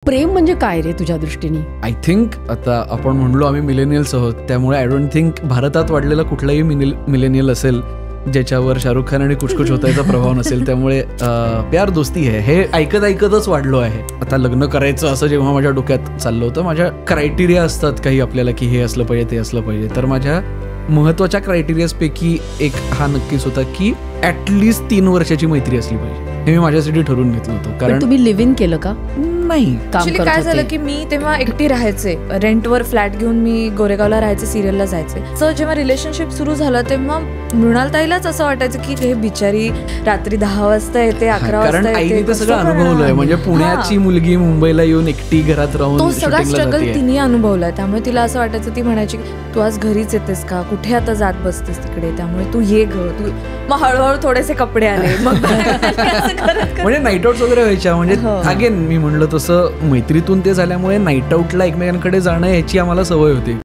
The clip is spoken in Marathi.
प्रेम म्हणजे काय रे तुझ्या दृष्टीने? आय थिंक आता आपण म्हणलो आम्ही मिलेनियल्स आहोत, त्यामुळे आय डोंट थिंक भारतात वाढलेला कुठलाही मिलेनियल असेल ज्याच्यावर शाहरुख खान आणि कुछ कुछ होता याचा प्रभाव नसेल. त्यामुळे प्यार दोस्ती है हे ऐकत ऐकतच वाढलो आहे. आता लग्न करायचं असं जेव्हा माझ्या डोक्यात चाललं होतं, माझ्या क्रायटेरिया असतात काही आपल्याला की हे असलं पाहिजे ते असलं पाहिजे, तर माझ्या महत्वाच्या क्रायटेरियाजपैकी एक हा नक्कीच होता की ॲटलिस्ट 3 वर्षाची मैत्री असली पाहिजे. हे मी माझ्यासाठी ठरवून घेतलं होतं. कारण तुम्ही लिव्ह इन केलं का? नाही, काय झालं की मी तेव्हा एकटी राहायचे, रेंटवर फ्लॅट घेऊन मी गोरेगावला राहायचे, सिरियलला जायचे. सो जेव्हा रिलेशनशिप सुरू झालं तेव्हा मृणालताईलाच असं वाटायचं की हे बिचारी रात्री 10 वाजता येते, 11 वाजता येते. आईने तर सगळं अनुभवलंय, म्हणजे पुण्याची मुलगी मुंबईला येऊन एकटी घरात राहून तो सगळा स्ट्रगल तिने अनुभवलाय. त्यामुळे तिला असं वाटायचं, ती म्हणायची तू आज घरीच येतेस का, कुठे आता जात बसतेस तिकडे, त्यामुळे तू ये ग. तू मग हळूहळू थोडेसे कपडे आले, मग म्हणजे नाईट आउट वगैरे व्हायच्या. म्हणजे अगेन मी म्हणलं तसं मैत्रीतून ते झाल्यामुळे नाईट आउटला एकमेकांकडे जाणं याची आम्हाला सवय होती.